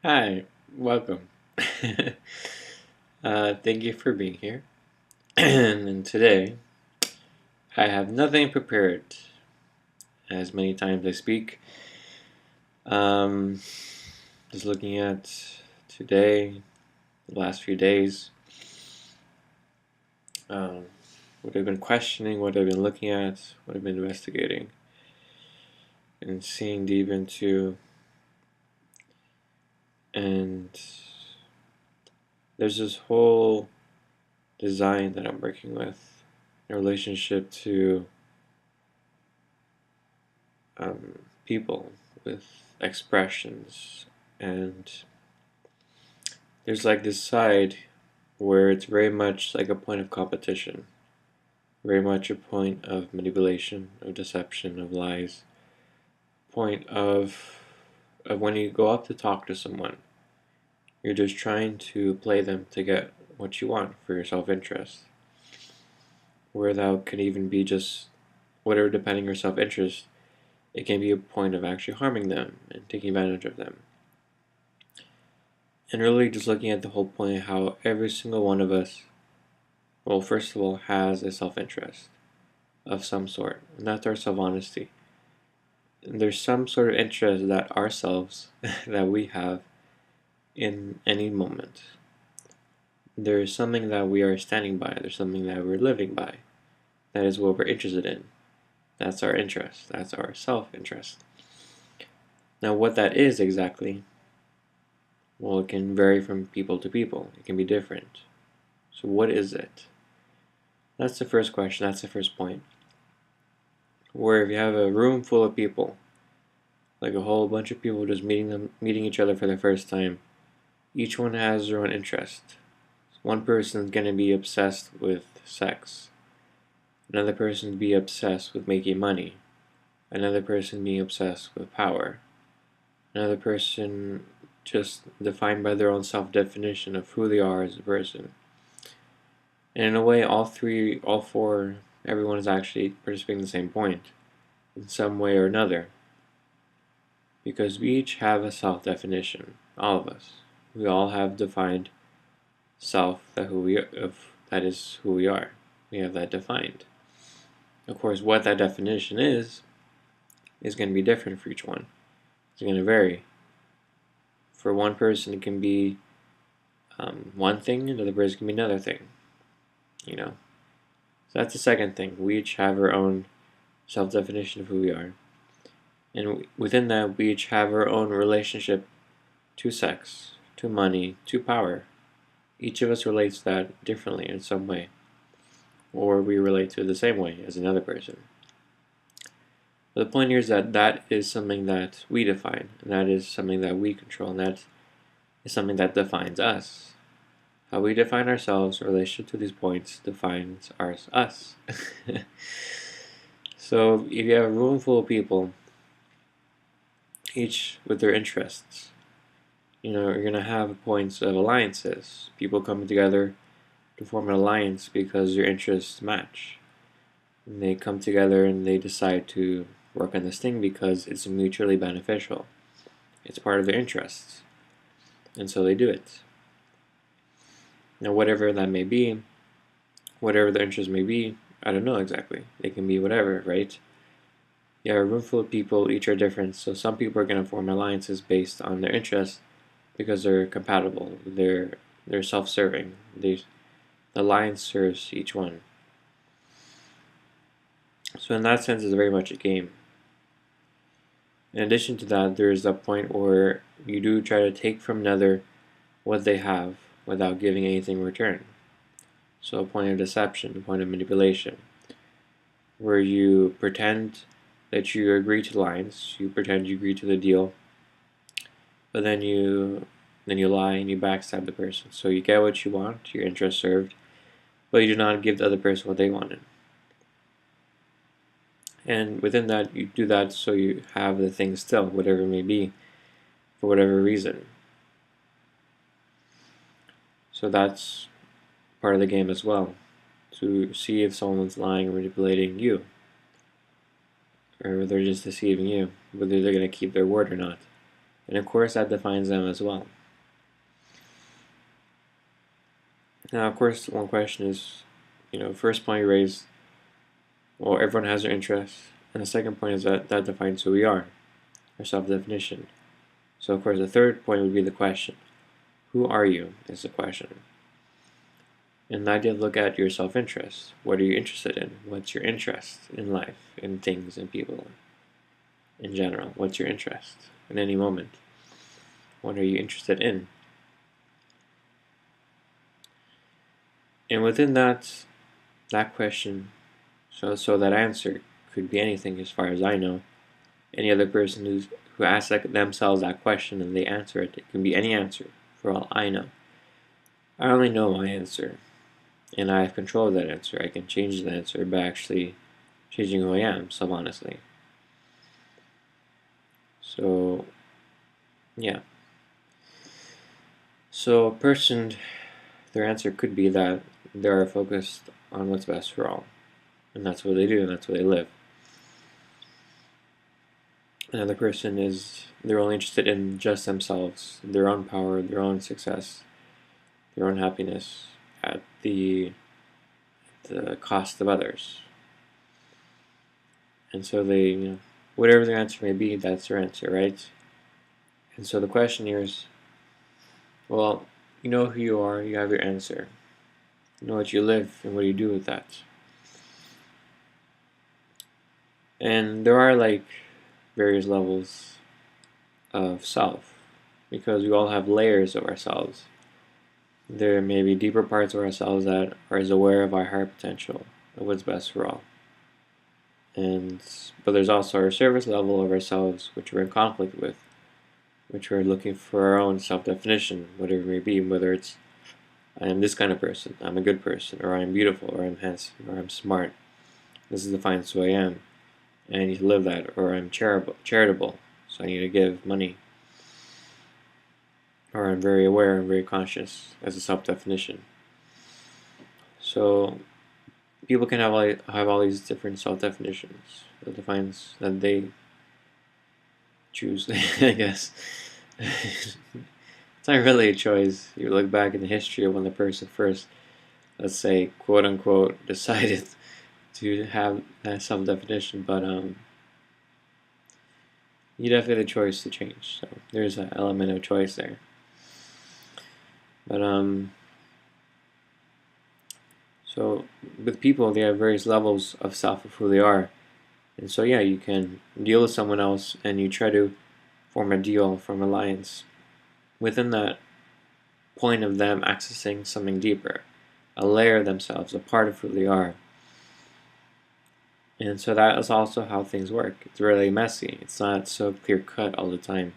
Hi, welcome. Thank you for being here. And today, I have nothing prepared. As many times I speak, um, just looking at today, the last few days, um, what I've been questioning, what I've been looking at, what I've been investigating, and seeing deep into. And there's this whole design that I'm working with in relationship to people with expressions, and there's like this side where it's very much like a point of competition, very much a point of manipulation, of deception, of lies, point of when you go up to talk to someone, you're just trying to play them to get what you want for your self-interest, where that could even be just whatever, depending on your self-interest, it can be a point of actually harming them and taking advantage of them. And really just looking at the whole point of how every single one of us, well, first of all, has a self-interest of some sort, and that's our self-honesty. And there's some sort of interest that ourselves, that we have in any moment. There's something that we are standing by, there's something that we're living by. That is what we're interested in. That's our interest, that's our self-interest. Now what that is exactly, well, it can vary from people to people. It can be different. So what is it? That's the first question, that's the first point. Where if you have a room full of people, like a whole bunch of people just meeting each other for the first time, each one has their own interest. One person is going to be obsessed with sex. Another person be obsessed with making money. Another person being obsessed with power. Another person just defined by their own self-definition of who they are as a person. And in a way, all four, everyone is actually participating in the same point, in some way or another. Because we each have a self-definition, all of us. We all have defined self, that is who we are. We have that defined. Of course, what that definition is going to be different for each one. It's going to vary. For one person, it can be one thing, another person can be another thing. So that's the second thing. We each have our own self-definition of who we are. And within that, we each have our own relationship to sex, to money, to power. Each of us relates to that differently in some way. Or we relate to it the same way as another person. But the point here is that that is something that we define, and that is something that we control, and that is something that defines us. How we define ourselves in relation to these points defines us. So if you have a room full of people, each with their interests, you're going to have points of alliances. People coming together to form an alliance because your interests match. And they come together and they decide to work on this thing because it's mutually beneficial. It's part of their interests. And so they do it. Now, whatever that may be, whatever their interest may be, I don't know exactly. It can be whatever, right? You have a room full of people, each are different, so some people are going to form alliances based on their interests because they're compatible, they're self-serving. The alliance serves each one. So in that sense, it's very much a game. In addition to that, there is a point where you do try to take from another what they have without giving anything in return. So a point of deception, a point of manipulation, where you pretend that you agree to the lines, you pretend you agree to the deal, but then you lie and you backstab the person. So you get what you want, your interest served, but you do not give the other person what they wanted. And within that, you do that so you have the thing still, whatever it may be, for whatever reason. So that's part of the game as well, to see if someone's lying or manipulating you, or they're just deceiving you, whether they're going to keep their word or not. And of course that defines them as well. Now of course one question is, first point you raised, well, everyone has their interests, and the second point is that defines who we are, our self-definition. So of course the third point would be the question. Who are you is the question. And the idea to look at your self-interest. What are you interested in? What's your interest in life, in things, in people, in general? What's your interest in any moment? What are you interested in? And within that question, so that answer could be anything as far as I know. Any other person who asks themselves that question and they answer it, it can be any answer for all I know. I only know my answer, and I have control of that answer. I can change the answer by actually changing who I am, honestly. So, yeah. So a person, their answer could be that they are focused on what's best for all. And that's what they do, and that's what they live. Another person is, they're only interested in just themselves, their own power, their own success, their own happiness at the cost of others. And so they, whatever their answer may be, that's their answer, right? And so the question here is, well, you know who you are, you have your answer. You know what you live, and what do you do with that? And there are various levels of self, because we all have layers of ourselves. There may be deeper parts of ourselves that are as aware of our higher potential, of what's best for all. But there's also our surface level of ourselves, which we're in conflict with, which we're looking for our own self-definition, whatever it may be, whether it's I am this kind of person, I'm a good person, or I'm beautiful, or I'm handsome, or I'm smart. This defines who I am, and I need to live that, or I'm charitable, so I need to give money, or I'm very aware and very conscious as a self-definition. So people can have all these different self-definitions that they choose, I guess. It's not really a choice. You look back in the history of when the person first, let's say, quote unquote, decided to have that self-definition, but you definitely have the choice to change. So there's an element of choice there. But so with people, they have various levels of self of who they are. And so yeah, you can deal with someone else and you try to form a deal, form an alliance within that point of them accessing something deeper, a layer of themselves, a part of who they are. And so that is also how things work. It's really messy. It's not so clear-cut all the time.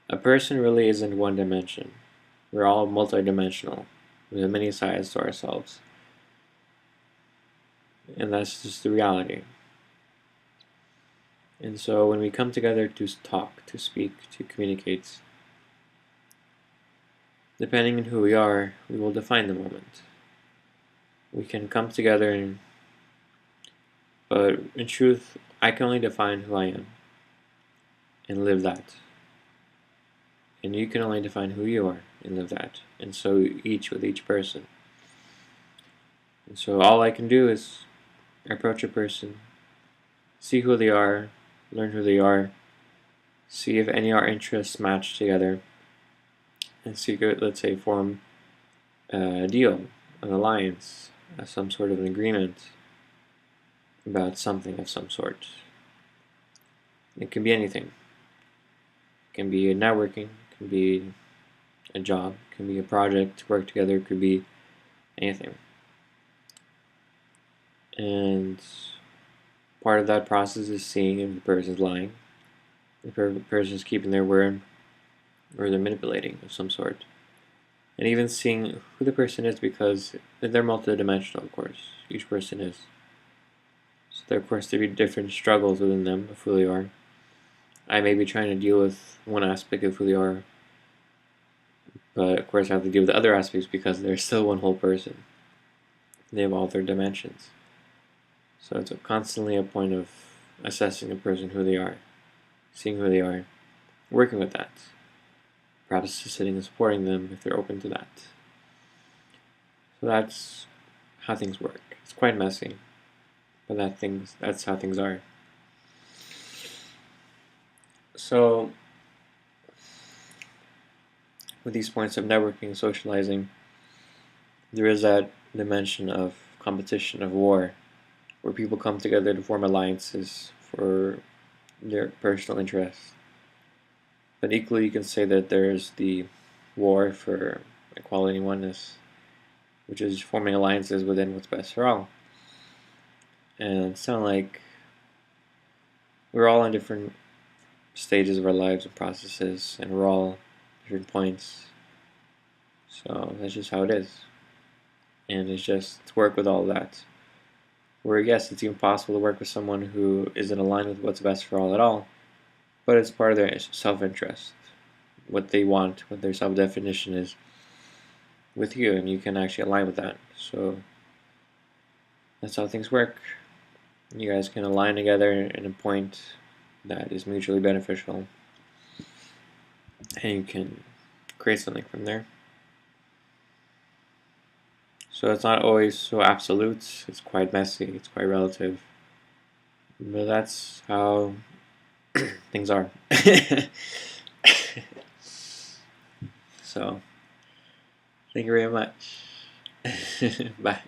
A person really isn't one dimension. We're all multidimensional. We have many sides to ourselves. And that's just the reality. And so when we come together to talk, to speak, to communicate, depending on who we are, we will define the moment. We can come together, but in truth, I can only define who I am and live that. And you can only define who you are and live that. And so each with each person. And so all I can do is approach a person, see who they are, learn who they are, see if any of our interests match together, and see, let's say, form a deal, an alliance, some sort of an agreement about something of some sort. It can be anything. It can be networking, it can be a job, it can be a project to work together, it could be anything. And part of that process is seeing if the person's lying, if the person's keeping their word, or they're manipulating of some sort. And even seeing who the person is, because they're multidimensional, of course. Each person is. So there, of course, there be different struggles within them of who they are. I may be trying to deal with one aspect of who they are, but of course I have to deal with the other aspects because they're still one whole person. They have all their dimensions. So it's constantly a point of assessing a person, who they are, seeing who they are, working with that. Perhaps assisting and supporting them if they're open to that. So that's how things work. It's quite messy, but that's how things are. So with these points of networking and socializing, there is that dimension of competition, of war, where people come together to form alliances for their personal interests. But equally, you can say that there's the war for equality and oneness, which is forming alliances within what's best for all. And it sounds like we're all in different stages of our lives and processes, and we're all different points. So that's just how it is. And it's just to work with all of that. Where, yes, it's even possible to work with someone who isn't aligned with what's best for all at all, but it's part of their self-interest, what they want, what their self-definition is with you, and you can actually align with that. So that's how things work. You guys can align together in a point that is mutually beneficial, and you can create something from there. So it's not always so absolute, it's quite messy, it's quite relative, but that's how things are. So, thank you very much. Bye.